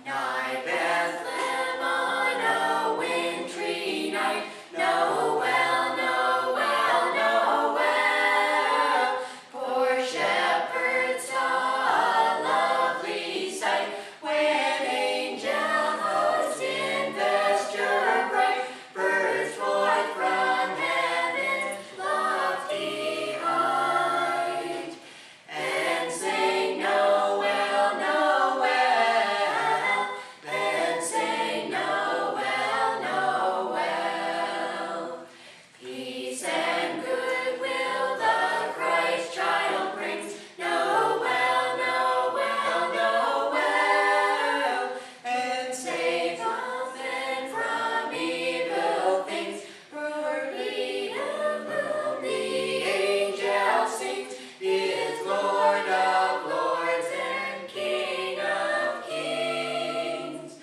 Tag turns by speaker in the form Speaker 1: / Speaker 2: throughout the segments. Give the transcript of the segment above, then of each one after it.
Speaker 1: Nigh Bethlehem on a wintry night, Noel, Noel, Noel. Poor shepherds saw a lovely sight when angel hosts in vesture bright burst forth from heaven's lofty height, and sang Noel, Noel, then sang Noel, Noel. Peace and goodwill the Christ child brings, Noel, Noel, Noel, and saves us men from evil things. Early of whom the angel sings, is Lord of lords and King of kings.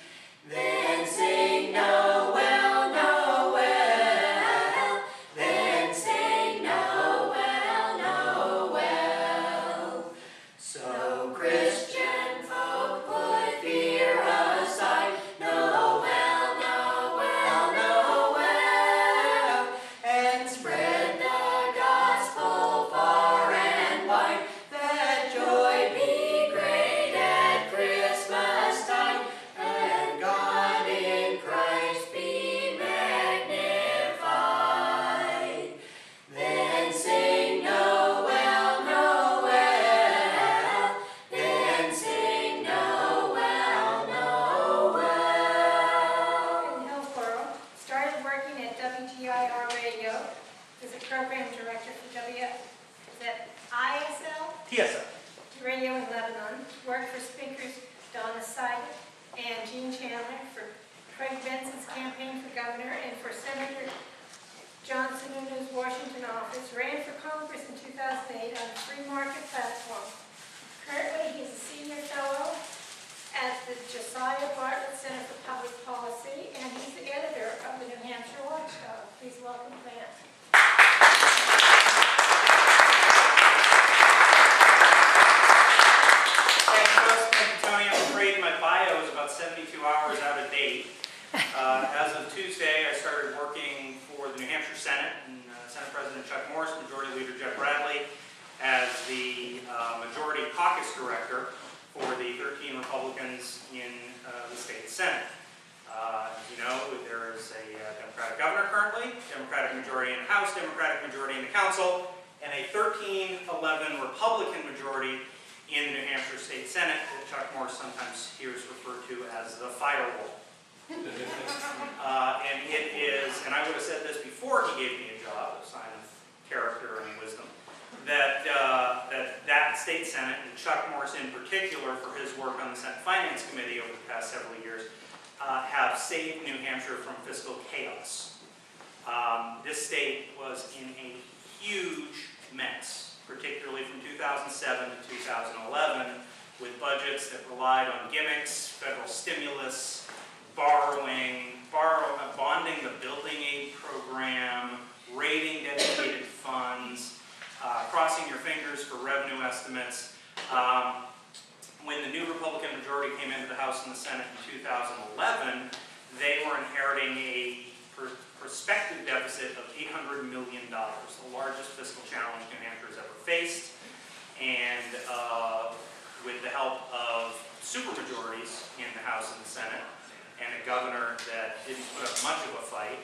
Speaker 1: Then sing Noel, Noel, then sing Noel, Noel. So Christian folk put fear aside, Noel, Noel, Noel, and spread the gospel far and wide, that joy be great at Christmas time, and God in Christ be magnified. Then sing Noel, Noel, then sing Noel, Noel.
Speaker 2: In Hillsboro, started working at WGIR Radio as a program director for ISL
Speaker 3: TSL.
Speaker 2: Radio in Lebanon. Worked for speakers Donna Seidel and Gene Chandler, for Craig Benson's campaign for governor, and for Senator John Sununu's Washington office. Ran for Congress in 2008 on a free market platform. Currently, he's a senior fellow at the Josiah Bartlett Center for Public Policy, and he's the editor of the New Hampshire Watchdog. Please welcome Lance.
Speaker 3: Thank you, Tony. I'm afraid my bio is about 72 hours out of date. As of Tuesday, I started working for the New Hampshire Senate, and Senate President Chuck Morris, Majority Leader Jeff Bradley, as the Majority Caucus Director for the 13 Republicans in the state Senate. As you know, there is a Democratic governor currently, Democratic majority in the House, Democratic majority in the Council, and a 13-11 Republican majority in the New Hampshire State Senate that Chuck Morris sometimes hears referred to as the firewall. And it is, and I would have said this before he gave me a job, a sign of character and wisdom, that that state Senate, and Chuck Morris in particular for his work on the Senate Finance Committee over the past several years, have saved New Hampshire from fiscal chaos. This state was in a huge mess, particularly from 2007 to 2011, with budgets that relied on gimmicks, federal stimulus, bonding the building aid program, raiding dedicated funds, crossing your fingers for revenue estimates. When the new Republican majority came into the House and the Senate in 2011, they were inheriting a prospective deficit of $800 million, the largest fiscal challenge New Hampshire has ever faced. And with the help of supermajorities in the House and the Senate, and a governor that didn't put up much of a fight,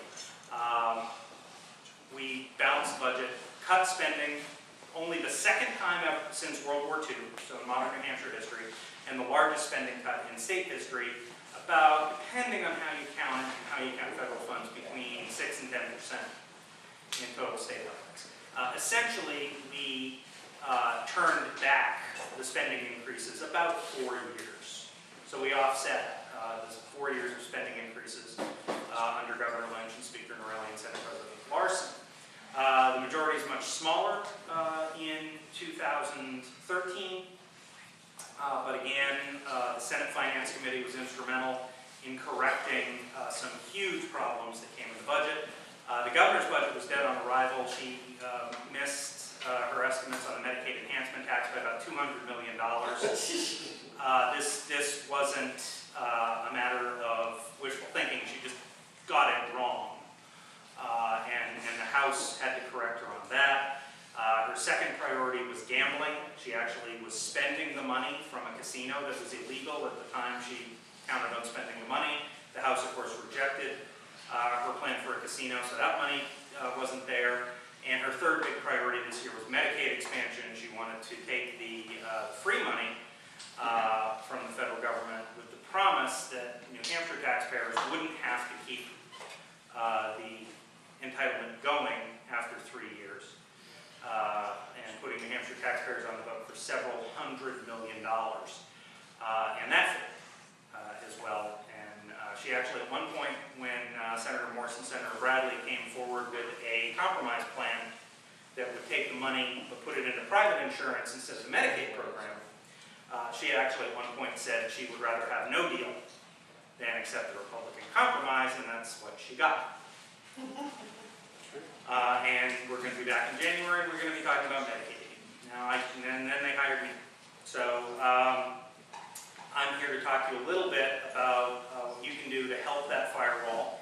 Speaker 3: we balanced the budget, cut spending, only the second time ever since World War II, so in modern New Hampshire history, and the largest spending cut in state history, about, depending on how you count it and how you count federal funds, between 6 and 10% in total state levels. Essentially, we turned back the spending increases about 4 years. So we offset the 4 years of spending increases under Governor Lynch and Speaker Norelli and Senate President Larson. The majority is much smaller in 2013, but again, the Senate Finance Committee was instrumental in correcting some huge problems that came in the budget. The governor's budget was dead on arrival. She missed her estimates on the Medicaid enhancement tax by about $200 million. This wasn't House had to correct her on that. Her second priority was gambling. She actually was spending the money from a casino that was illegal at the time she counted on spending the money. The House, of course, rejected her plan for a casino, so that money wasn't there. And her third big priority this year was Medicaid expansion. She wanted to take the free money from the federal government with the promise that New Hampshire taxpayers wouldn't have to keep the entitlement going after 3 years, and putting New Hampshire taxpayers on the hook for several $100 million. And that as well. And she actually, at one point, when Senator Morse and Senator Bradley came forward with a compromise plan that would take the money but put it into private insurance instead of the Medicaid program, she actually at one point said she would rather have no deal than accept the Republican compromise, and that's what she got. And we're going to be back in January, and we're going to be talking about Medicaid. Now, and then they hired me. So I'm here to talk to you a little bit about what you can do to help that firewall.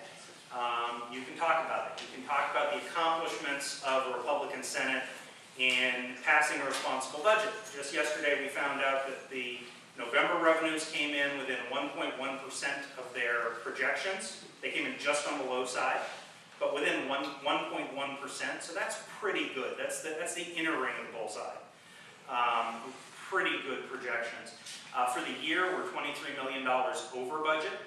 Speaker 3: You can talk about it. You can talk about the accomplishments of a Republican Senate in passing a responsible budget. Just yesterday we found out that the November revenues came in within 1.1% of their projections. They came in just on the low side, but within 1.1%, so that's pretty good. That's the inner ring of the bullseye. Pretty good projections. For the year, we're $23 million over budget,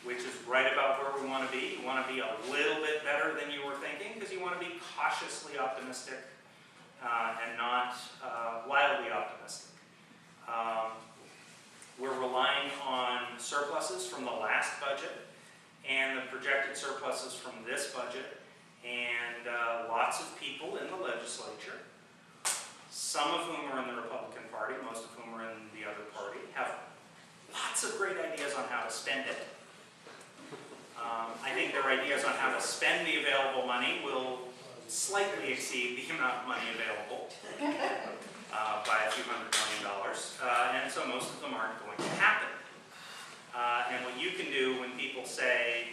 Speaker 3: which is right about where we want to be. You want to be a little bit better than you were thinking, because you want to be cautiously optimistic and not wildly optimistic. We're relying on surpluses from the last budget and the projected surpluses from this budget, and lots of people in the legislature, some of whom are in the Republican Party, most of whom are in the other party, have lots of great ideas on how to spend it. I think their ideas on how to spend the available money will slightly exceed the amount of money available by a few $100 million, and so most of them aren't going to happen. And what you can do when people say,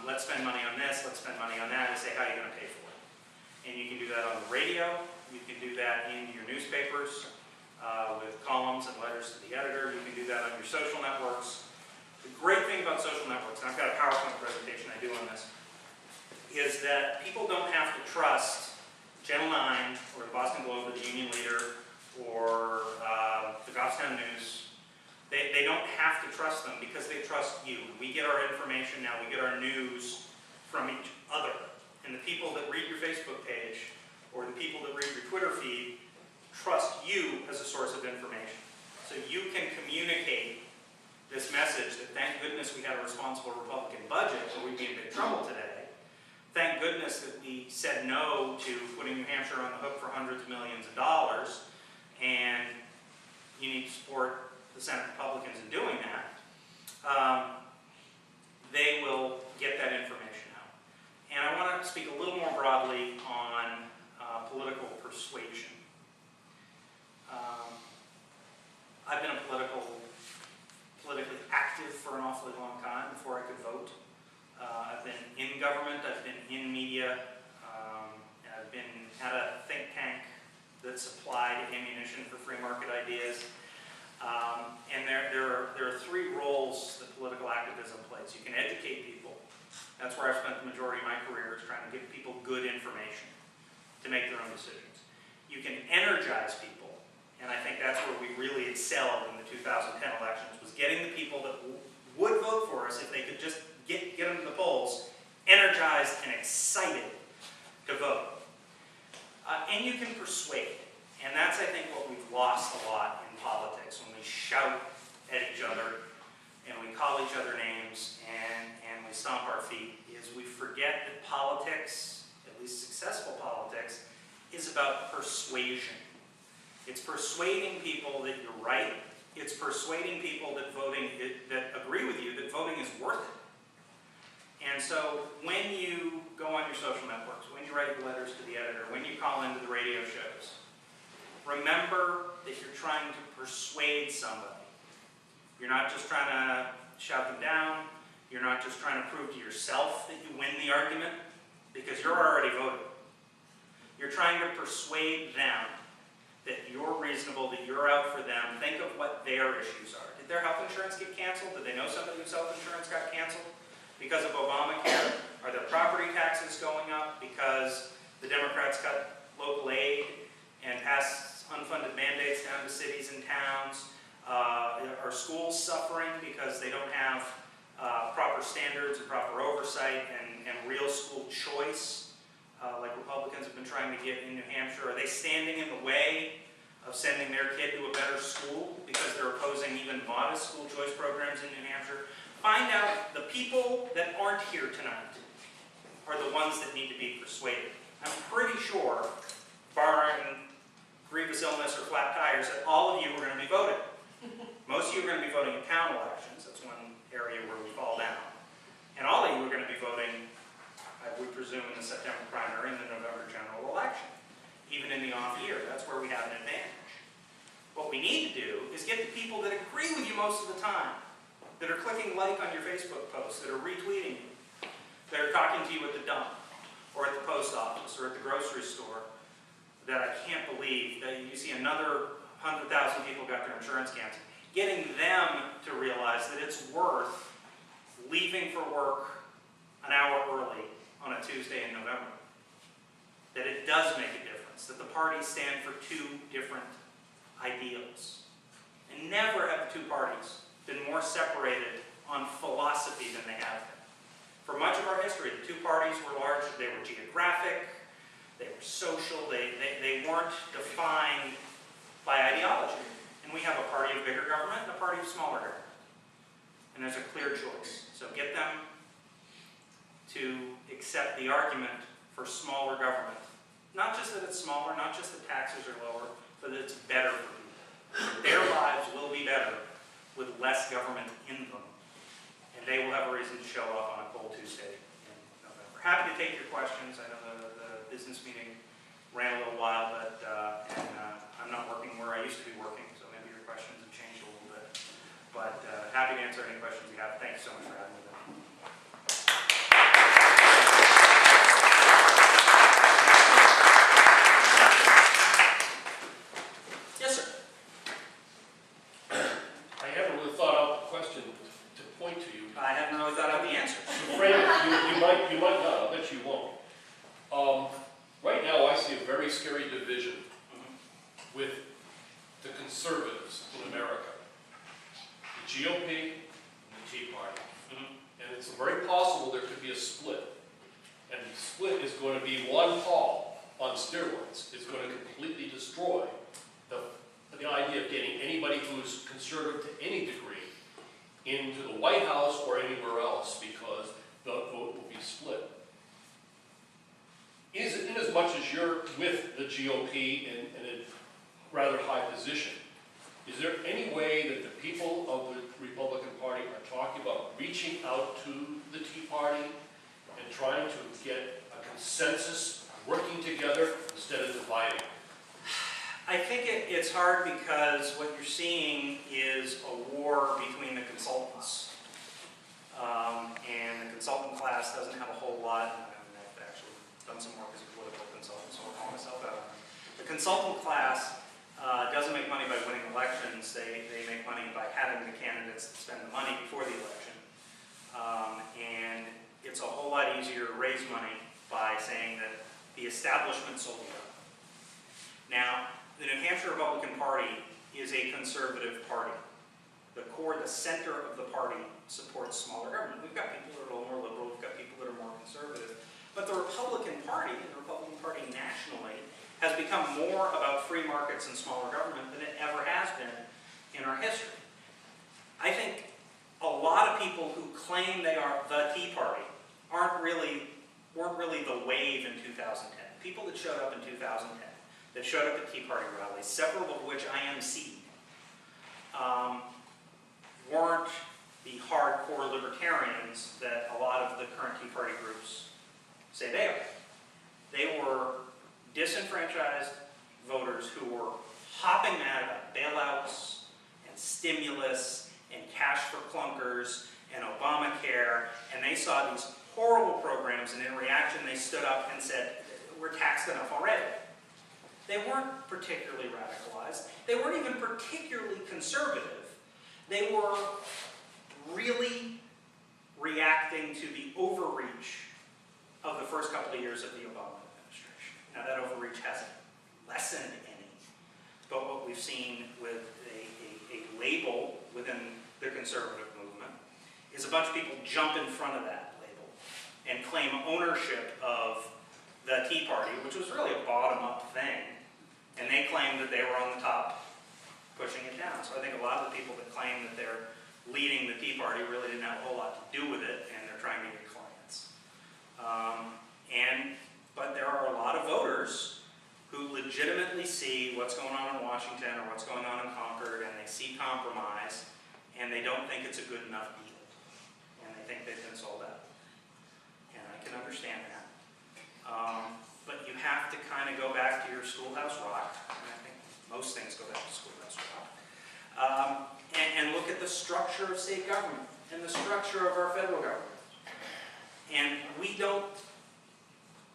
Speaker 3: let's spend money on this, let's spend money on that, is say, how are you going to pay for it? And you can do that on the radio, you can do that in your newspapers with columns and letters to the editor, you can do that on your social networks. The great thing about social networks, and I've got a PowerPoint presentation I do on this, is that people don't have to trust Channel 9 or the Boston Globe or the Union Leader or the Goffstown News. They don't have to trust them because they trust you. We get our information now, we get our news from each other. And the people that read your Facebook page or the people that read your Twitter feed trust you as a source of information. So you can communicate this message that thank goodness we had a responsible Republican budget or we'd be in big trouble today. Thank goodness that we said no to putting New Hampshire on the hook for hundreds of millions of dollars, and you need to support the Senate Republicans in doing that. They will get that information out. And I want to speak a little more broadly on political persuasion. I've been politically active for an awfully long time before I could vote. I've been in government, I've been in media, I've been at a think tank that supplied ammunition for free market ideas. And there are three roles that political activism plays. You can educate people. That's where I've spent the majority of my career, is trying to give people good information to make their own decisions. You can energize people, and I think that's where we really excelled in the 2010 elections, was getting the people that would vote for us if they could just get them to the polls, energized and excited to vote. And you can persuade. And that's, I think, what we've lost a lot in politics, when we shout at each other and we call each other names and we stomp our feet, is we forget that politics, at least successful politics, is about persuasion. It's persuading people that you're right. It's persuading people that that agree with you that voting is worth it. And so when you go on your social networks, when you write letters to the editor, when you call into the radio shows, remember that you're trying to persuade somebody. You're not just trying to shout them down. You're not just trying to prove to yourself that you win the argument, because you're already voting. You're trying to persuade them that you're reasonable, that you're out for them. Think of what their issues are. Did their health insurance get canceled? Did they know somebody whose health insurance got canceled because of Obamacare? Are their property taxes going up because the Democrats cut local aid and passed unfunded mandates down to cities and towns? Are schools suffering because they don't have proper standards and proper oversight and real school choice, like Republicans have been trying to get in New Hampshire? Are they standing in the way of sending their kid to a better school because they're opposing even modest school choice programs in New Hampshire? Find out the people that aren't here tonight are the ones that need to be persuaded. I'm pretty sure, barring grievous illness or flat tires, that all of you are going to be voting. Most of you are going to be voting in town elections. That's one area where we fall down. And all of you are going to be voting, we presume, in the September primary and the November general election. Even in the off year, that's where we have an advantage. What we need to do is get the people that agree with you most of the time, that are clicking like on your Facebook posts, that are retweeting you, that are talking to you at the dump, or at the post office, or at the grocery store, that I can't believe that you see another 100,000 people got their insurance canceled. Getting them to realize that it's worth leaving for work an hour early on a Tuesday in November. That it does make a difference, that the parties stand for two different ideals. And never have the two parties been more separated on philosophy than they have been. For much of our history, the two parties were large, they were geographic, they were social, they weren't defined by ideology. And we have a party of bigger government and a party of smaller government. And there's a clear choice. So get them to accept the argument for smaller government. Not just that it's smaller, not just that taxes are lower, but that it's better for people. Their lives will be better with less government in them. And they will have a reason to show up on a cold Tuesday in November. Happy to take your questions. I know the business meeting ran a little while, but I'm not working where I used to be working, so maybe your questions have changed a little bit. But happy to answer any questions you have. Thanks so much for having me. Yes, sir.
Speaker 4: I haven't really thought out the question to point to you.
Speaker 3: I haven't really thought out the answer.
Speaker 4: You might not, I'll bet you won't. Right now, I see a very scary division with the conservatives in America. The GOP and the Tea Party. And it's very possible there could be a split. And the split is going to be one Paul on steroids. It's going to completely destroy the idea of getting anybody who's conservative to any degree into the White House or anywhere else, because the vote will be split. In as much as you're with the GOP in a rather high position, is there any way that the people of the Republican Party are talking about reaching out to the Tea Party and trying to get a consensus, working together instead of dividing?
Speaker 3: I think it's hard because what you're seeing is a war between the consultants. And the consultant class doesn't have a whole lot. I've actually done some work as a political consultant, so I'll call myself out. The consultant class doesn't make money by winning elections. They make money by having the candidates that spend the money before the election. And it's a whole lot easier to raise money by saying that the establishment sold you out. Now, the New Hampshire Republican Party is a conservative party. The core, the center of the party supports smaller government. We've got people that are a little more liberal, we've got people that are more conservative. But the Republican Party, and the Republican Party nationally, has become more about free markets and smaller government than it ever has been in our history. I think a lot of people who claim they are the Tea Party weren't really the wave in 2010. People that showed up in 2010, that showed up at Tea Party rallies, several of which I emceed, weren't the hardcore libertarians that a lot of the current Tea Party groups say they are. They were disenfranchised voters who were hopping mad about bailouts and stimulus and cash for clunkers and Obamacare, and they saw these horrible programs, and in reaction they stood up and said, were taxed enough already. They weren't particularly radicalized. They weren't even particularly conservative. They were really reacting to the overreach of the first couple of years of the Obama administration. Now that overreach hasn't lessened any, but what we've seen with a label within the conservative movement is a bunch of people jump in front of that label and claim ownership of the Tea Party, which was really a bottom-up thing, and they claimed that they were on the top pushing it down. So I think a lot of the people that claim that they're leading the Tea Party really didn't have a whole lot to do with it, and they're trying to get clients. But there are a lot of voters who legitimately see what's going on in Washington or what's going on in Concord, and they see compromise, and they don't think it's a good enough deal. And they think they've been sold out. And I can understand that. But you have to kind of go back to your Schoolhouse Rock, and I think most things go back to Schoolhouse Rock, and look at the structure of state government and the structure of our federal government. And we don't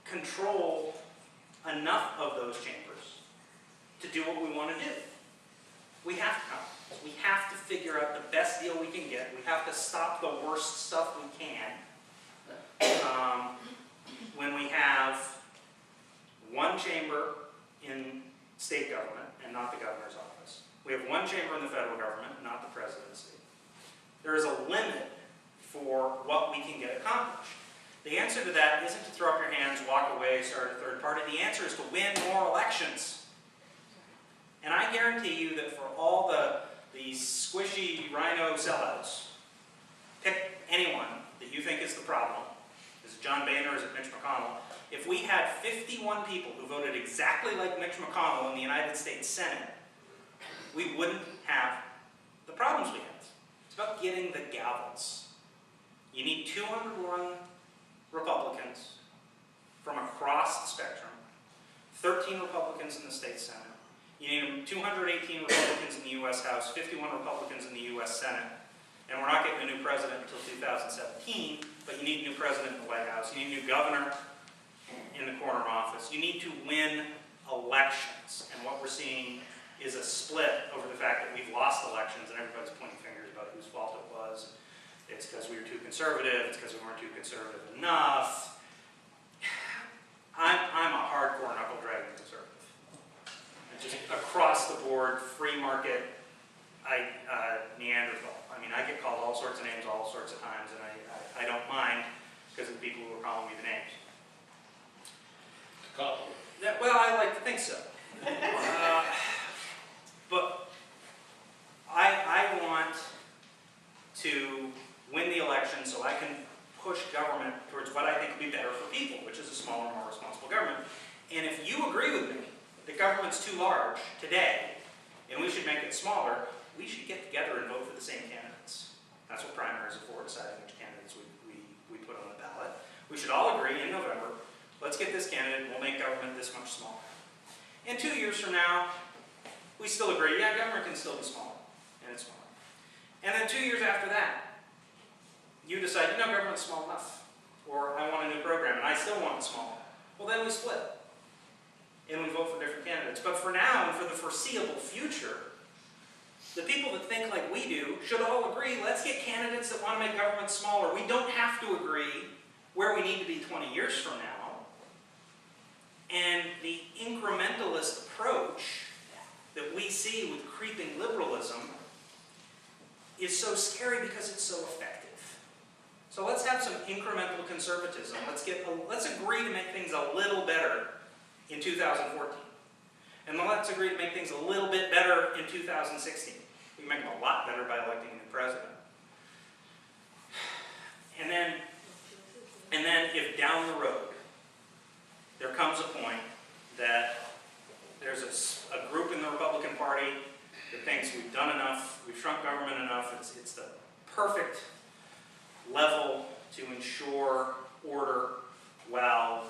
Speaker 3: control enough of those chambers to do what we want to do. We have to compromise. We have to figure out the best deal we can get. We have to stop the worst stuff we can. When we have one chamber in state government and not the governor's office. We have one chamber in the federal government, not the presidency. There is a limit for what we can get accomplished. The answer to that isn't to throw up your hands, walk away, start a third party. The answer is to win more elections. And I guarantee you that for all these squishy rhino sellouts, pick anyone that you think is the problem. Is it John Boehner? Is it Mitch McConnell? If we had 51 people who voted exactly like Mitch McConnell in the United States Senate, we wouldn't have the problems we have. It's about getting the gavels. You need 201 Republicans from across the spectrum, 13 Republicans in the state Senate. You need 218 Republicans in the U.S. House, 51 Republicans in the U.S. Senate. And we're not getting a new president until 2017, but you need a new president in the White House. You need a new governor in the corner office. You need to win elections. And what we're seeing is a split over the fact that we've lost elections and everybody's pointing fingers about whose fault it was. It's because we were too conservative. It's because we weren't too conservative enough. I'm a hardcore knuckle-dragging conservative. Just across the board, free market, Neanderthal. I mean, I get called all sorts of names all sorts of times, and I don't mind because of the people who are calling me the names. Well, I like to think so. But I want to win the election so I can push government towards what I think would be better for people, which is a smaller, more responsible government. And if you agree with me that government's too large today, and we should make it smaller, we should get together and vote for the same candidates. That's what primaries are for, deciding which candidates we put on the ballot. We should all agree in November, let's get this candidate, we'll make government this much smaller. And 2 years from now, we still agree, yeah, government can still be smaller, and it's smaller. And then 2 years after that, you decide, no, government's small enough, or I want a new program, and I still want it smaller. Well, then we split, and we vote for different candidates. But for now, and for the foreseeable future, the people that think like we do should all agree, let's get candidates that want to make government smaller. We don't have to agree where we need to be 20 years from now. And the incrementalist approach that we see with creeping liberalism is so scary because it's so effective. So let's have some incremental conservatism. Let's agree to make things a little better in 2014. And then let's agree to make things a little bit better in 2016. We can make them a lot better by electing a new president. And then if down the road there comes a point that there's a group in the Republican Party that thinks we've done enough, we've shrunk government enough, it's the perfect level to ensure order while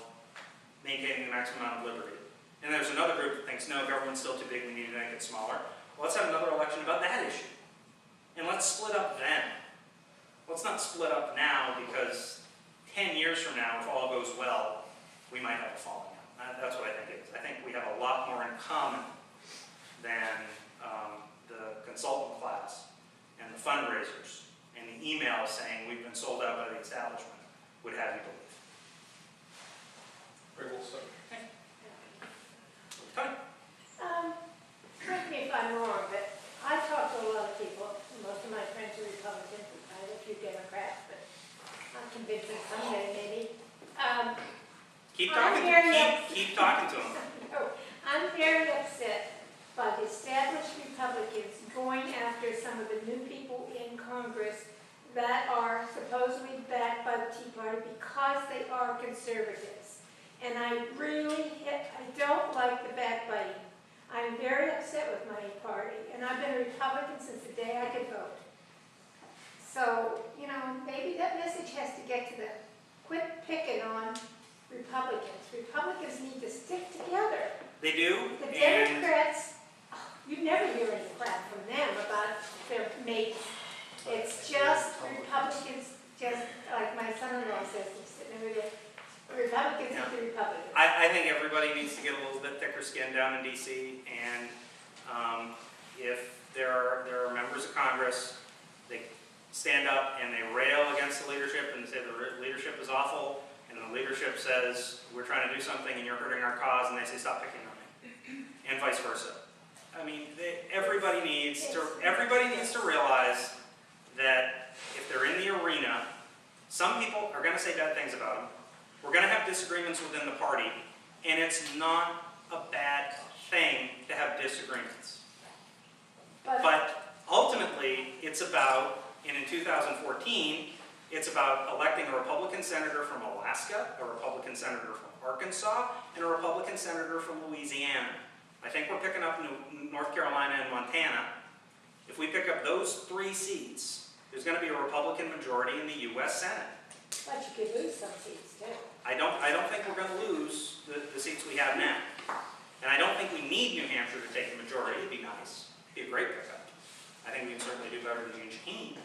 Speaker 3: maintaining the maximum amount of liberty. And there's another group that thinks, no, government's still too big, we need to make it smaller. Well, let's have another election about that issue. And let's split up then. Let's not split up now because 10 years from now, if all goes well, we might have a falling out. That's what I think it is. I think we have a lot more in common than the consultant class and the fundraisers and the emails saying we've been sold out by the establishment would have you believe.
Speaker 4: Very well said.
Speaker 3: Tony?
Speaker 2: Correct me if I'm wrong, but I talk to a lot of people. Most of my friends are Republicans. I have a few Democrats, but I'm convinced that someday maybe.
Speaker 3: Keep
Speaker 2: I'm
Speaker 3: talking
Speaker 2: very
Speaker 3: keep talking to them.
Speaker 2: No, I'm very upset by the established Republicans going after some of the new people in Congress that are supposedly backed by the Tea Party because they are conservatives. And I don't like the backbiting. I'm very upset with my party, and I've been a Republican since the day I could vote. So, you know, maybe that message has to get to them. Quit picking on Republicans. Republicans need to stick together.
Speaker 3: They do.
Speaker 2: The
Speaker 3: And
Speaker 2: Democrats, you never hear any crap from them about their mates. It's just Republicans, just like my son-in-law says, he's sitting over there. Republicans eat the Republicans.
Speaker 3: I think everybody needs to get a little bit thicker skin down in DC, and if there are members of Congress, they stand up and they rail against the leadership and say the leadership is awful, and the leadership says we're trying to do something and you're hurting our cause, and they say stop picking on me, and vice versa. I mean, everybody needs to realize that if they're in the arena, some people are going to say bad things about them. We're going to have disagreements within the party, and it's not a bad thing to have disagreements. But ultimately, it's about, and in 2014, it's about electing a Republican senator from Alaska, a Republican senator from Arkansas, and a Republican senator from Louisiana. I think we're picking up North Carolina and Montana. If we pick up those 3 seats, there's going to be a Republican majority in the U.S. Senate.
Speaker 2: But you could lose some seats, too.
Speaker 3: I don't think we're going to lose the seats we have now. And I don't think we need New Hampshire to take the majority. It'd be nice. It'd be a great pickup. I think we can certainly do better than Eugene.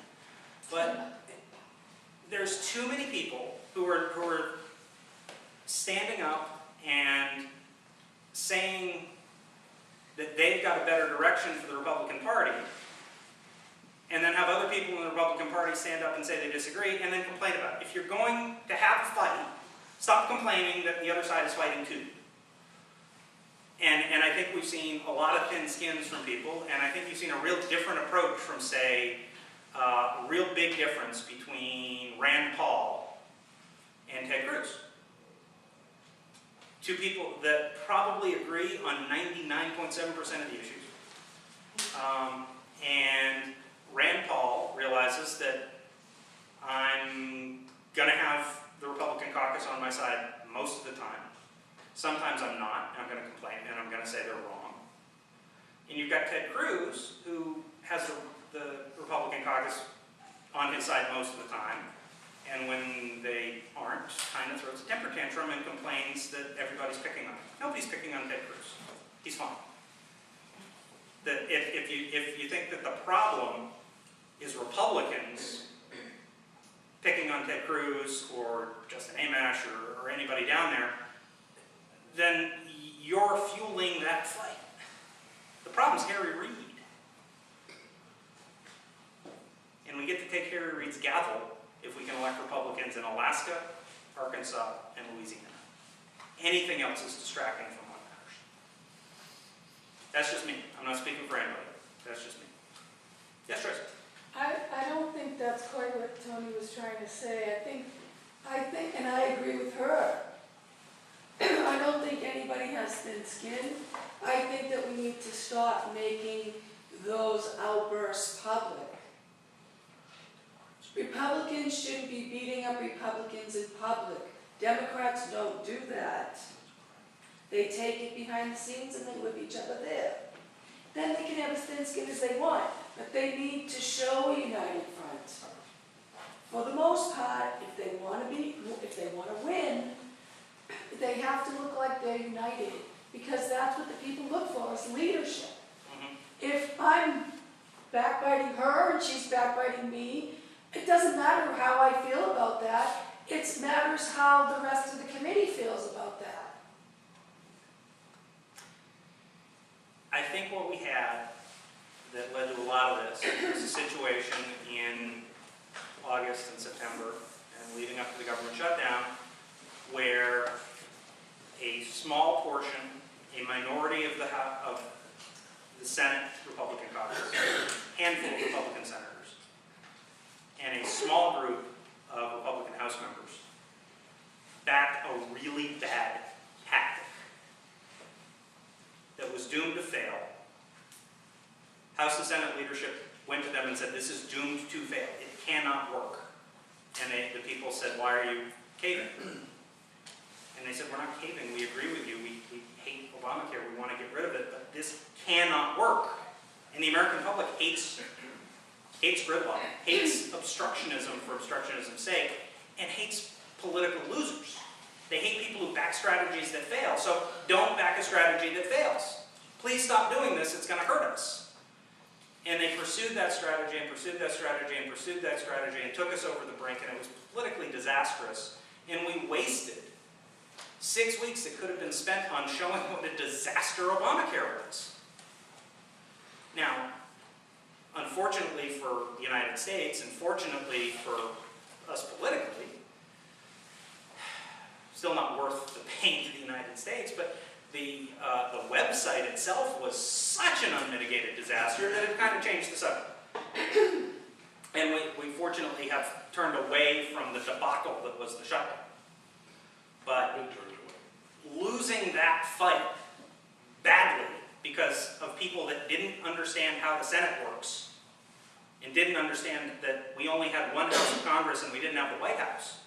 Speaker 3: But there's too many people who are standing up and saying that they've got a better direction for the Republican Party, and then have other people in the Republican Party stand up and say they disagree, and then complain about it. If you're going to have a fight, stop complaining that the other side is fighting too. And I think we've seen a lot of thin skins from people, and I think you've seen a real different approach from, say, a real big difference between Rand Paul and Ted Cruz. 2 people that probably agree on 99.7% of the issues. And Rand Paul realizes that I'm going to have the Republican caucus on my side most of the time. Sometimes I'm not, and I'm going to complain, and I'm going to say they're wrong. And you've got Ted Cruz, who has the Republican caucus on his side most of the time, and when they aren't, kind of throws a temper tantrum and complains that everybody's picking on him. Nobody's picking on Ted Cruz. He's fine. If you think that the problem is Republicans picking on Ted Cruz or Justin Amash or anybody down there, then you're fueling that fight. The problem's Harry Reid. And we get to take Harry Reid's gavel if we can elect Republicans in Alaska, Arkansas, and Louisiana. Anything else is distracting from what matters. That's just me. I'm not speaking for anybody. That's just me. Yes, Tracy?
Speaker 5: I don't think that's quite what Tony was trying to say. I think, and I agree with her. I don't think anybody has thin skin. I think that we need to stop making those outbursts public. Republicans shouldn't be beating up Republicans in public. Democrats don't do that. They take it behind the scenes and they whip each other there. Then they can have as thin skin as they want, but they need to show a united front. For the most part, if they want to win, they have to look like they're united, because that's what the people look for, is leadership. If I'm backbiting her and she's backbiting me, it doesn't matter how I feel about that. It matters how the rest of the committee feels about that.
Speaker 3: think what we had that led to a lot of this was a situation in August and September and leading up to the government shutdown where a small portion, a minority of the Senate Republican caucus, a handful of Republican senators, and a small group of Republican House members backed a really bad tactic that was doomed to fail. House and Senate leadership went to them and said, this is doomed to fail. It cannot work. And the people said, why are you caving? And they said, we're not caving. We agree with you. We hate Obamacare. We want to get rid of it. But this cannot work. And the American public hates gridlock, hates obstructionism for obstructionism's sake, and hates political losers. They hate people who back strategies that fail. So don't back a strategy that fails. Please stop doing this. It's going to hurt us. And they pursued that strategy and pursued that strategy and pursued that strategy and took us over the brink, and it was politically disastrous. And we wasted 6 weeks that could have been spent on showing what a disaster Obamacare was. Now, unfortunately for the United States, and fortunately for us politically, still not worth the pain to the United States, but the website itself was such an unmitigated disaster that it kind of changed the subject. And we fortunately have turned away from the debacle that was the shutdown. But losing that fight badly because of people that didn't understand how the Senate works and didn't understand that we only had one House of Congress and we didn't have the White House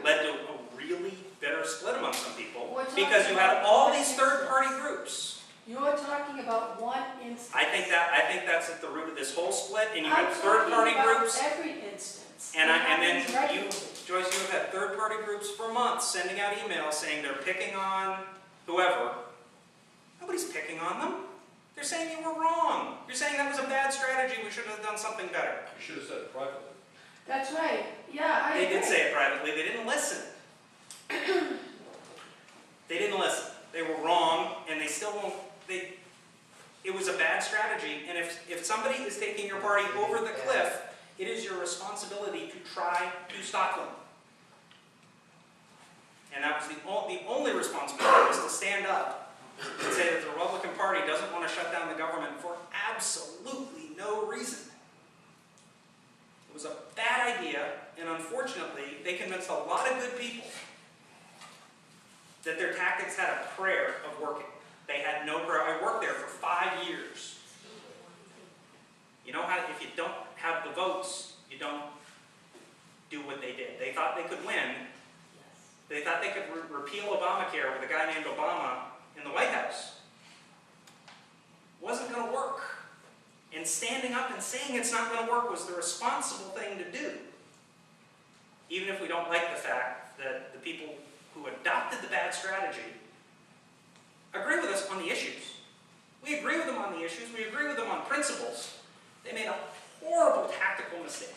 Speaker 3: led to a really bitter split among some people because you had all these third-party groups.
Speaker 5: You're talking about one instance.
Speaker 3: I think that's at the root of this whole split, and you
Speaker 5: I'm
Speaker 3: had third-party
Speaker 5: talking about
Speaker 3: groups.
Speaker 5: every instance.
Speaker 3: And then
Speaker 5: It happens
Speaker 3: you,
Speaker 5: regularly.
Speaker 3: Joyce, you have had third-party groups for months sending out emails saying they're picking on whoever. Nobody's picking on them. They're saying you were wrong. You're saying that was a bad strategy. We should have done something better.
Speaker 4: You should have said it privately.
Speaker 5: That's right. Yeah, I
Speaker 3: They
Speaker 5: agree.
Speaker 3: did say it privately. They didn't listen. They didn't listen. They were wrong, and they still won't. It was a bad strategy, and if somebody is taking your party over the cliff, it is your responsibility to try to stop them. And that was the only responsibility was to stand up and say that the Republican Party doesn't want to shut down the government for absolutely no reason. It was a bad idea, and unfortunately, they convinced a lot of good people that their tactics had a prayer of working. They had no prayer. I worked there for 5 years. You know how if you don't have the votes, you don't do what they did. They thought they could win. They thought they could repeal Obamacare with a guy named Obama in the White House. Wasn't going to work. And standing up and saying it's not going to work was the responsible thing to do. Even if we don't like the fact that the people who adopted the bad strategy agree with us on the issues. We agree with them on the issues. We agree with them on principles. They made a horrible tactical mistake.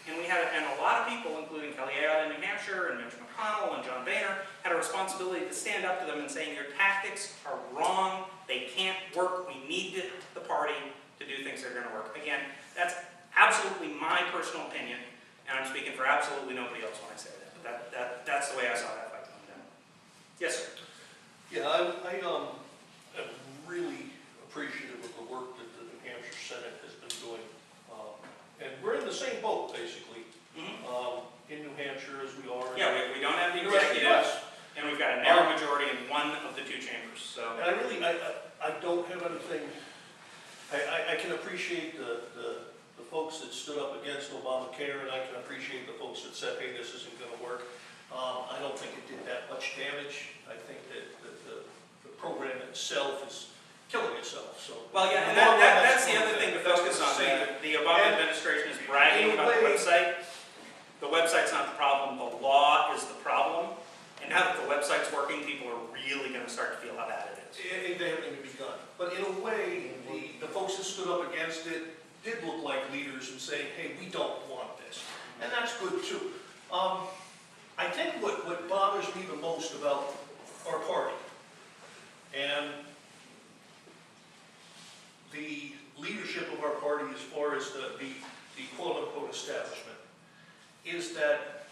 Speaker 3: And a lot of people, including Kelly Ayotte in New Hampshire and Mitch McConnell and John Boehner, had a responsibility to stand up to them and saying, your tactics are wrong. They can't work. We need the party to do things that are going to work. Again, that's absolutely my personal opinion, and I'm speaking for absolutely nobody else when I say that. But that's the way I saw that fight going down. Yes, sir.
Speaker 6: Yeah, I am really appreciative of the work that the New Hampshire Senate has been doing. And we're in the same boat, basically, in New Hampshire as we are.
Speaker 3: Yeah, we don't have the
Speaker 6: in the rest of the
Speaker 3: executive,
Speaker 6: US.
Speaker 3: and we've got a narrow majority in one of the two chambers. So.
Speaker 6: And I don't have anything, I can appreciate the folks that stood up against Obamacare, and I can appreciate the folks that said, hey, this isn't going to work. I don't think it did that much damage. I think that the program itself is killing itself. So.
Speaker 3: Well, yeah, and that's the other thing to focus on. The Obama administration is bragging about the website. The website's not the problem. The law is the problem. And now that the website's working, people are really going to start to feel how bad it is.
Speaker 6: They haven't even begun. But in a way, the folks that stood up against it did look like leaders and say, hey, we don't want this. And that's good too. I think what bothers me the most about our party, and is that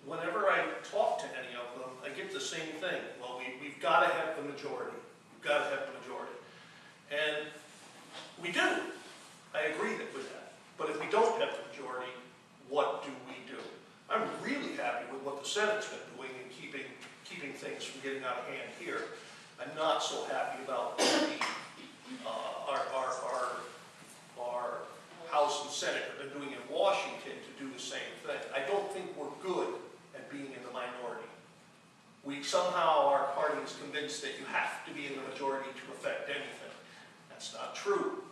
Speaker 6: whenever I talk to any of them, I get the same thing. Well, we've got to have the majority. We've got to have the majority. And we do. I agree with that. But if we don't have the majority, what do we do? I'm really happy with what the Senate's been doing in keeping things from getting out of hand here. I'm not so happy about our House and Senate have been doing in Washington to do the same thing. I don't think we're good at being in the minority. Somehow our party is convinced that you have to be in the majority to affect anything. That's not true.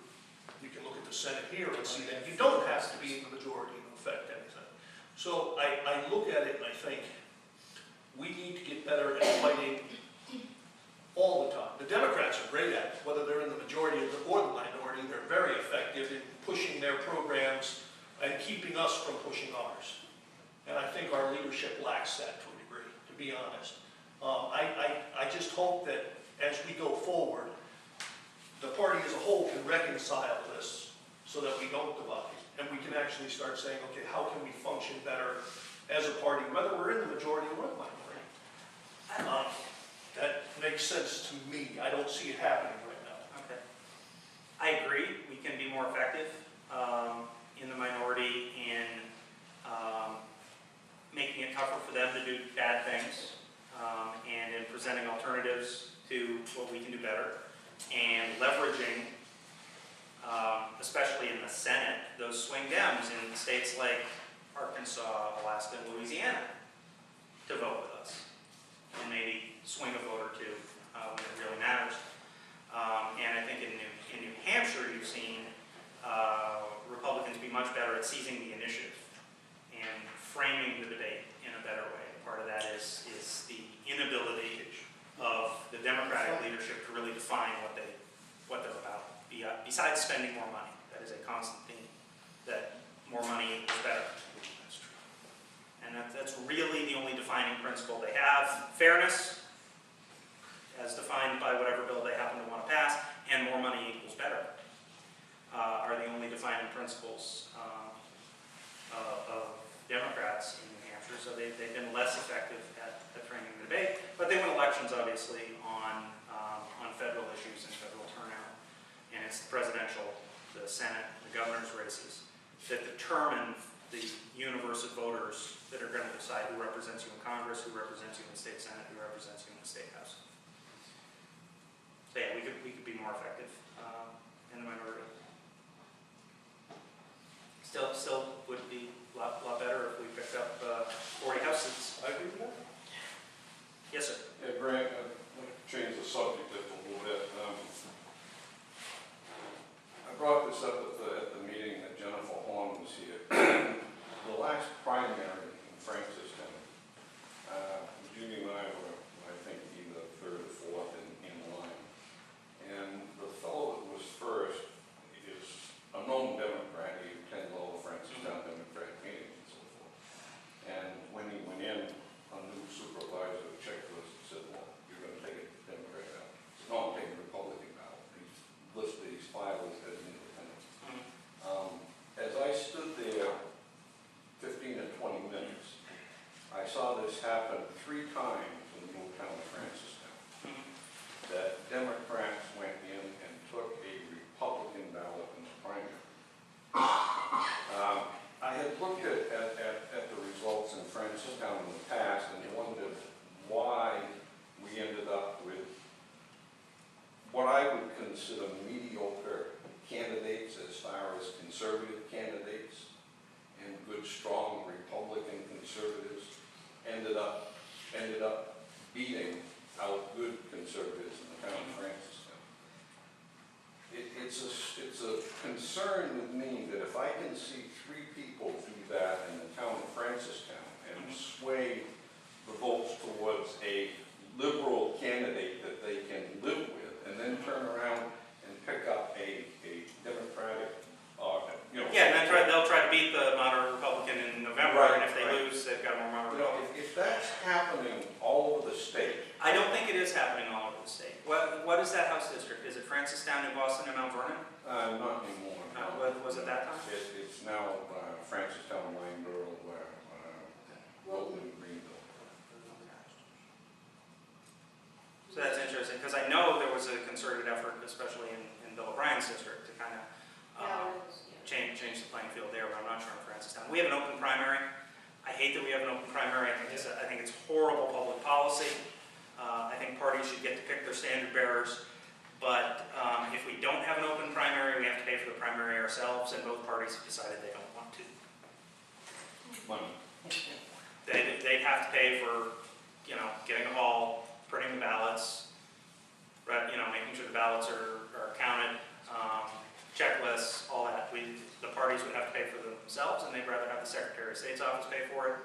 Speaker 6: You can look at the Senate here and see that you don't have to be in the majority to affect anything. So I look at it and I think we need to get better at fighting all the time. The Democrats are great at it, whether they're in the majority or the minority. They're very effective in pushing their programs and keeping us from pushing ours. And I think our leadership lacks that to a degree, to be honest. I just hope that as we go forward, the party as a whole can reconcile this so that we don't divide. And we can actually start saying, okay, how can we function better as a party, whether we're in the majority or in the minority? That makes sense to me. I don't see it happening right now.
Speaker 3: Okay. I agree. We can be more effective in the minority in making it tougher for them to do bad things and in presenting alternatives to what we can do better and leveraging, especially in the Senate, those swing Dems in states like Arkansas, Alaska, and Louisiana to vote with us and maybe swing a vote or two when it really matters. And I think in New Hampshire, you've seen Republicans be much better at seizing the initiative and framing the debate in a better way. Part of that is the inability of the Democratic leadership to really define what they're about. Besides spending more money, that is a constant theme. That more money is better. That's true. And that's really the only defining principle they have. Fairness, as defined by whatever bill they happen to want to pass, and more money equals better, are the only defining principles of Democrats in New Hampshire. So they've been less effective at framing the debate, but they win elections, obviously, on federal issues and federal turnout. And it's the presidential, the Senate, the governor's races that determine the universe of voters that are going to decide who represents you in Congress, who represents you in the state Senate, who represents you in the state House. So yeah, we could be more effective in the minority. Still would be a lot better if we picked up 40 House seats.
Speaker 6: I agree with that.
Speaker 3: Yes, sir.
Speaker 7: Yeah, Grant, I'd like to change the subject just a little bit. I brought this up at the meeting that Jennifer Horn was here. The last primary in Francistown, Judy and I were, I think, either third or fourth in line. And the fellow that was first is a known Democrat. He attends all the Francistown Democratic meetings and so forth. And when he went in, a new supervisor checked list and said, well, you're going to take a Democrat out. He said, no, I'm taking a Republican out. He's listed, he's filed as an independent. As I stood there 15 to 20 minutes, I saw this happen 3 times in the little town of Francistown. That Democrats went in and took a Republican ballot in the primary. I had looked at the results in Francistown in the past and wondered why we ended up with what I would consider mediocre candidates as far as conservative candidates, and good, strong Republican conservatives ended up beating out good conservatives in the town of Francistown. It's a concern with me that if I can see 3 people do that in the town of Francistown and sway the votes towards a liberal candidate that they can live with, and then turn around and pick up a Democratic,
Speaker 3: Yeah, and then they'll try to beat the moderate Republican in November,
Speaker 7: Right,
Speaker 3: and if they
Speaker 7: right.
Speaker 3: lose, they've got more moderate.
Speaker 7: if that's happening all over the state.
Speaker 3: I don't think it is happening all over the state. What is that House district? Is it Francistown, New Boston, and Mount Vernon?
Speaker 7: Not anymore.
Speaker 3: Was it that time?
Speaker 7: It's now Francistown, Murrow,
Speaker 3: because I know there was a concerted effort, especially in Bill O'Brien's district, to kind of change the playing field there, but I'm not sure in Francistown. We have an open primary. I hate that we have an open primary. I think it's horrible public policy. I think parties should get to pick their standard bearers. But if we don't have an open primary, we have to pay for the primary ourselves, and both parties have decided they don't want to.
Speaker 7: Money.
Speaker 3: They'd have to pay for, getting a hall, printing the ballots, right, making sure the ballots are counted, checklists, all that. The parties would have to pay for them themselves, and they'd rather have the Secretary of State's office pay for it.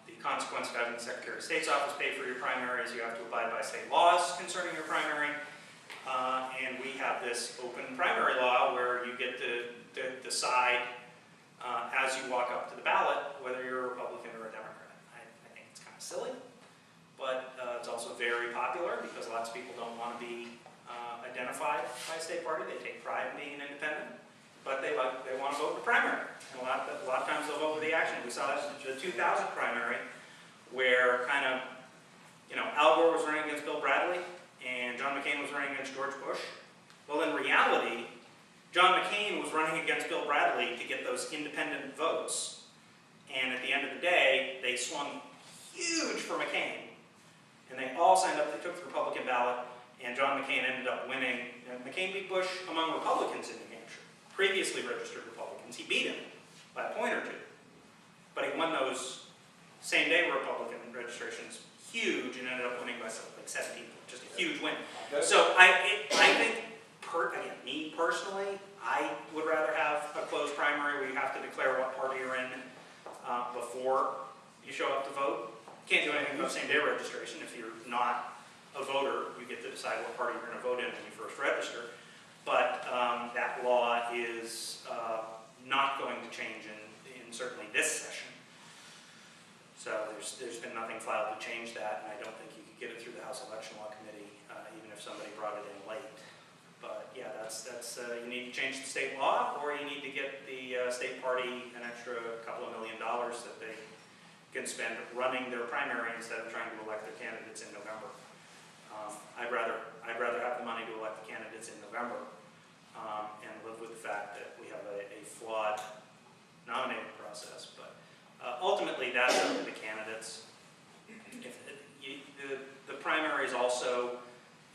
Speaker 3: The consequence of having the Secretary of State's office pay for your primary is you have to abide by state laws concerning your primary. And we have this open primary law where you get to decide as you walk up to the ballot whether you're a Republican or a Democrat. I think it's kind of silly, but it's also very popular because lots of people don't want to be identified by a state party. They take pride in being an independent, but they want to vote in the primary. And a lot of times they'll vote with the action. We saw that in the 2000 primary where kind of, Al Gore was running against Bill Bradley and John McCain was running against George Bush. Well, in reality, John McCain was running against Bill Bradley to get those independent votes. And at the end of the day, they swung huge for McCain. And they all signed up, they took the Republican ballot, and John McCain ended up winning. McCain beat Bush among Republicans in New Hampshire, previously registered Republicans. He beat him by a point or two. But he won those same-day Republican registrations huge and ended up winning by something like 7 people. Just a huge win. So I think, again, me personally, I would rather have a closed primary where you have to declare what party you're in before you show up to vote. You can't do anything about same-day registration. If you're not a voter, you get to decide what party you're going to vote in when you first register. But that law is not going to change in certainly this session. So there's been nothing filed to change that, and I don't think you could get it through the House Election Law Committee, even if somebody brought it in late. But yeah, that's you need to change the state law, or you need to get the state party an extra couple of $1 million that they can spend running their primary instead of trying to elect their candidates in November. I'd rather have the money to elect the candidates in November and live with the fact that we have a flawed nominating process. But ultimately, that's up to the candidates. The primary is also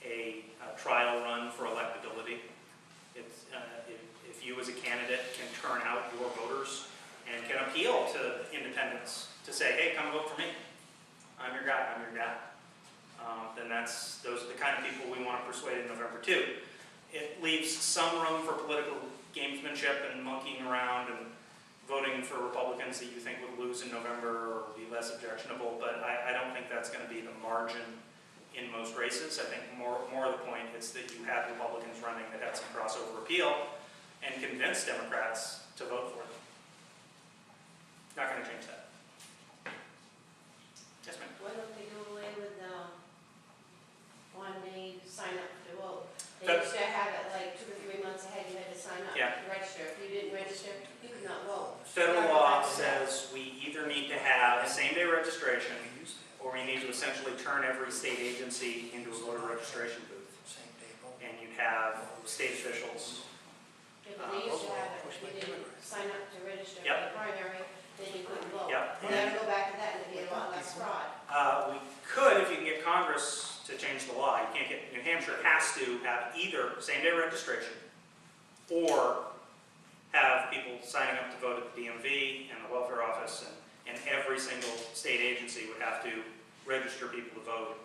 Speaker 3: a trial run for electability. If you as a candidate can turn out your voters and can appeal to independents to say, hey, come vote for me. I'm your guy, I'm your guy. Then those are the kind of people we want to persuade in November too. It leaves some room for political gamesmanship and monkeying around and voting for Republicans that you think would lose in November or be less objectionable, but I don't think that's going to be the margin in most races. I think more of the point is that you have Republicans running that had some crossover appeal and convince Democrats to vote for them. Not going to change that. Yes, ma'am.
Speaker 8: Why don't they do away with when they sign up to vote? They
Speaker 3: That-
Speaker 8: used to have it like 2 or 3 months ahead, you had to sign up
Speaker 3: Yeah.
Speaker 8: to register. If you didn't register, you could not vote.
Speaker 3: Federal law says we either need to have same-day registration or we need to essentially turn every state agency into a voter registration booth. And you'd have state officials.
Speaker 8: If they used to have it, if you didn't sign up to register for
Speaker 3: Yep.
Speaker 8: the primary, then you couldn't vote.
Speaker 3: Yep.
Speaker 8: We gotta go back to that and it'd be a lot less fraud.
Speaker 3: We could if you can get Congress to change the law. You can't get, New Hampshire has to have either same-day registration or have people signing up to vote at the DMV and the welfare office, and every single state agency would have to register people to vote,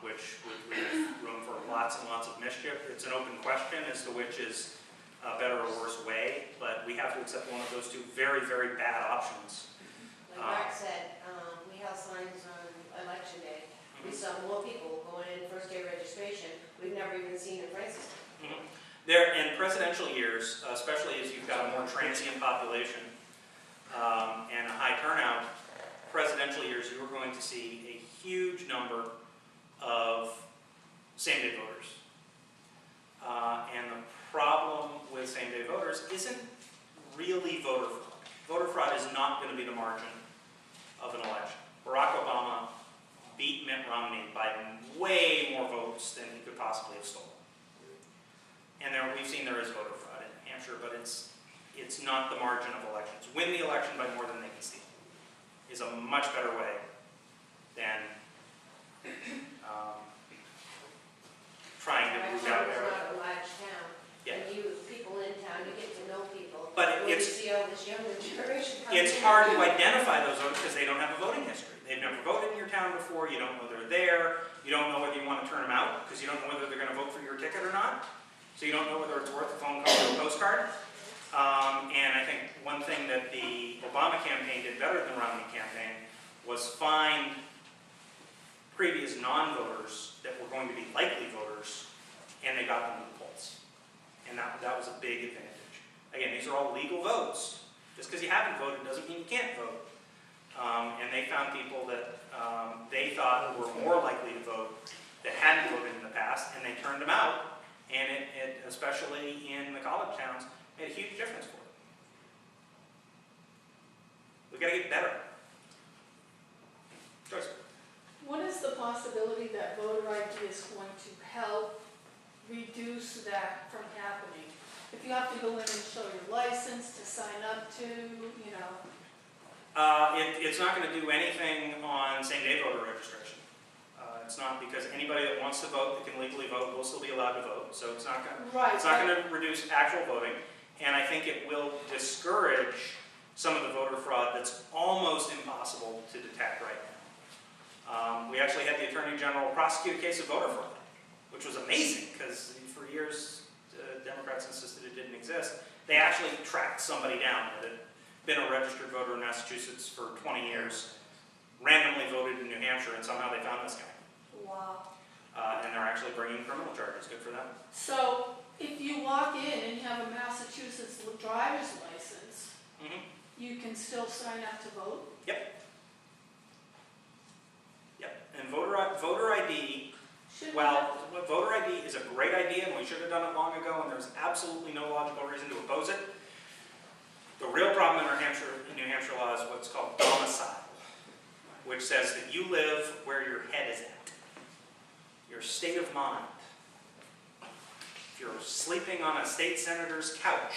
Speaker 3: which would leave room for lots and lots of mischief. It's an open question as to which is a better or worse way, but we have to accept one of those two very, very bad options.
Speaker 8: Like Mark said, we held signs on election day. We saw more people going in first day registration. We've never even seen in Francistown.
Speaker 3: There, in presidential years, especially as you've got a more transient population and a high turnout, presidential years, you are going to see a huge number of same-day voters. And the problem with same-day voters isn't really voter fraud. Voter fraud is not going to be the margin of an election. Barack Obama beat Mitt Romney by way more votes than he could possibly have stolen. And we've seen there is voter fraud in New Hampshire, but it's not the margin of elections. Win the election by more than they can steal is a much better way than trying to move out there.
Speaker 8: It's not a large town.
Speaker 3: Yeah.
Speaker 8: And people in town, you get to know people.
Speaker 3: But
Speaker 8: When you
Speaker 3: it's-
Speaker 8: see all this younger generation coming
Speaker 3: It's
Speaker 8: in.
Speaker 3: hard to identify those voters because they don't have a voting history. They've never voted in your town before. You don't know they're there. You don't know whether you want to turn them out because you don't know whether they're going to vote for your ticket or not. So you don't know whether it's worth a phone call or a postcard. And I think one thing that the Obama campaign did better than the Romney campaign was find previous non-voters that were going to be likely voters, and they got them to the polls. And that was a big advantage. Again, these are all legal votes. Just because you haven't voted doesn't mean you can't vote. And they found people that they thought were more likely to vote that hadn't voted in the past, and they turned them out. And it especially in the college towns, made a huge difference for them. We've got to get better. Joyce.
Speaker 9: What is the possibility that voter ID is going to help reduce that from happening? If you have to go in and show your license to sign up to, you know.
Speaker 3: It's not going to do anything on same-day voter registration. It's not because anybody that wants to vote, that can legally vote, will still be allowed to vote. So it's not going
Speaker 9: Right.
Speaker 3: to reduce actual voting. And I think it will discourage some of the voter fraud that's almost impossible to detect right now. We actually had the Attorney General prosecute a case of voter fraud, which was amazing because for years Democrats insisted it didn't exist. They actually tracked somebody down that had been a registered voter in Massachusetts for 20 years, randomly voted in New Hampshire, and somehow they found this guy.
Speaker 9: Wow.
Speaker 3: And they're actually bringing criminal charges. Good for them.
Speaker 9: So if you walk in and you have a Massachusetts driver's license, you can still sign up to vote?
Speaker 3: Yep. And voter ID,
Speaker 9: Should we
Speaker 3: well, voter ID is a great idea, and we should have done it long ago, and there's absolutely no logical reason to oppose it. The real problem in New Hampshire law is what's called domicile, which says that you live where your head is at, your state of mind. If you're sleeping on a state senator's couch.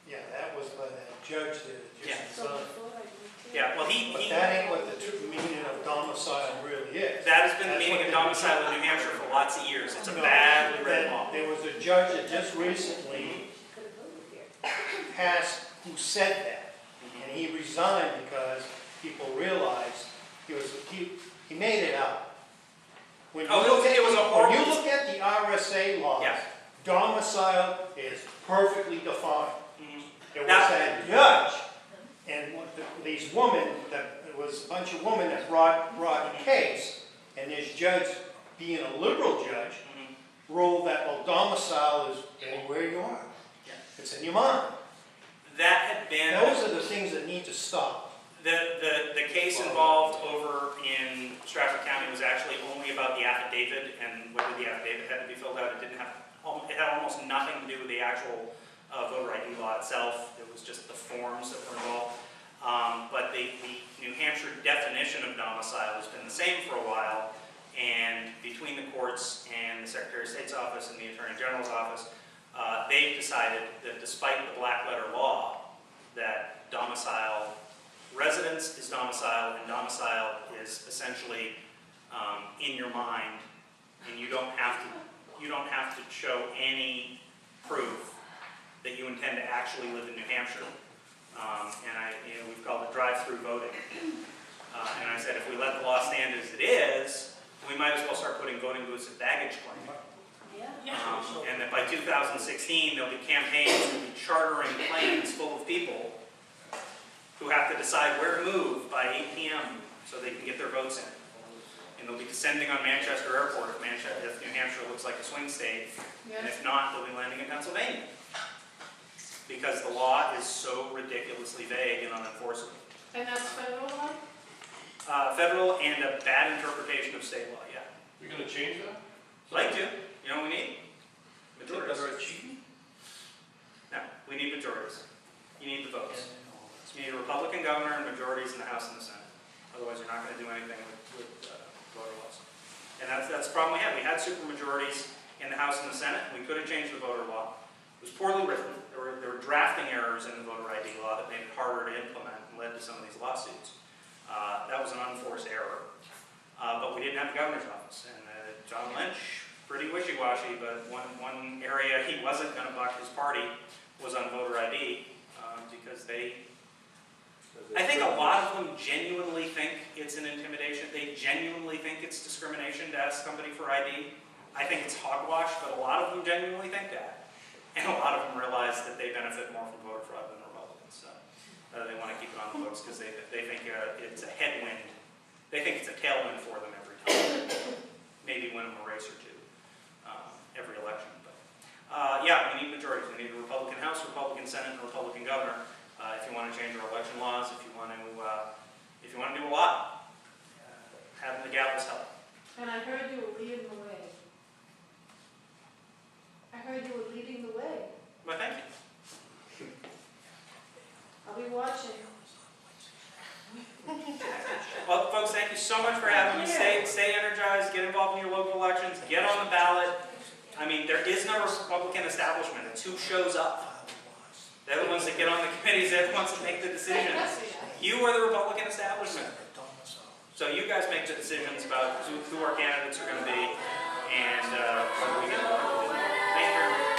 Speaker 10: Yeah, that was by that judge that
Speaker 3: Yeah.
Speaker 10: just
Speaker 9: So
Speaker 10: decided.
Speaker 9: with voter ID too?
Speaker 3: Yeah, well,
Speaker 10: But that ain't what the true meaning of domicile really is.
Speaker 3: that has been the
Speaker 10: That's
Speaker 3: meaning
Speaker 10: what
Speaker 3: of
Speaker 10: they-
Speaker 3: domicile in New Hampshire for lots of years. It's a
Speaker 10: No,
Speaker 3: badly written
Speaker 10: that
Speaker 3: law.
Speaker 10: There was a judge that just recently
Speaker 8: Could have voted here.
Speaker 10: passed who said that. And he resigned because people realized he made it up. When
Speaker 3: Oh,
Speaker 10: you look
Speaker 3: it was a
Speaker 10: when
Speaker 3: horrible-
Speaker 10: you look at the RSA laws,
Speaker 3: Yeah.
Speaker 10: domicile is perfectly defined. There was
Speaker 3: Now-
Speaker 10: that judge, and these women, it was a bunch of women that brought a case, and this judge, being a liberal judge, ruled that, well, domicile is anywhere you are.
Speaker 3: Yeah.
Speaker 10: It's in your mind.
Speaker 3: That had been...
Speaker 10: Those are the things that need to stop.
Speaker 3: The case involved over in Stratford County was actually only about the affidavit and whether the affidavit had to be filled out. It had almost nothing to do with the actual voter ID law itself. It was just the forms that were involved. But the New Hampshire definition of domicile has been the same for a while, and between the courts and the Secretary of State's office and the Attorney General's office, they've decided that despite the black letter law, that domicile, residence is domicile, and domicile is essentially in your mind, and you don't have to show any proof that you intend to actually live in New Hampshire. And we've called it drive-through voting. And I said, if we let the law stand as it is, we might as well start putting voting booths at baggage claim.
Speaker 9: Yeah.
Speaker 3: And that by 2016, there'll be campaigns to be chartering planes full of people who have to decide where to move by 8 p.m. so they can get their votes in. And they'll be descending on Manchester Airport if New Hampshire looks like a swing state. And if not, they'll be landing in Pennsylvania. Because the law is so ridiculously vague and unenforceable.
Speaker 9: And that's federal law?
Speaker 3: Federal and a bad interpretation of state law, yeah.
Speaker 4: You're gonna change that?
Speaker 3: Like to. You know what we need? Majorities.
Speaker 6: Better cheating?
Speaker 3: No, we need majorities. You need the votes. You need a Republican governor and majorities in the House and the Senate. Otherwise, you're not going to do anything with voter laws. And that's the problem we had. We had supermajorities in the House and the Senate, and we could have changed the voter law. It was poorly written. There were drafting errors in the voter ID law that made it harder to implement and led to some of these lawsuits. That was an unforced error. But we didn't have the governor's office. And John Lynch, pretty wishy-washy, but one area he wasn't going to buck his party was on voter ID, because I think a lot of them genuinely think it's an intimidation. They genuinely think it's discrimination to ask somebody for ID. I think it's hogwash, but a lot of them genuinely think that. And a lot of them realize that they benefit more from voter fraud than Republicans. So they want to keep it on the books because they think it's a headwind. They think it's a tailwind for them every time. Maybe win them a race or two every election. But yeah, we need majorities. We need a Republican House, Republican Senate, and a Republican governor. If you want to change our election laws, if you want to do a lot, having the gavels help.
Speaker 9: And I heard you were leading the way. I heard you were leading the way.
Speaker 3: Well, thank you.
Speaker 9: I'll be watching.
Speaker 3: Well, folks, thank you so much for having me. Stay energized. Get involved in your local elections. Get on the ballot. I mean, there is no Republican establishment. It's who shows up. They're the ones that get on the committees. They're the ones that make the decisions. You are the Republican establishment. So you guys make the decisions about who our candidates are going to be and whether we get elected. Thank you very much.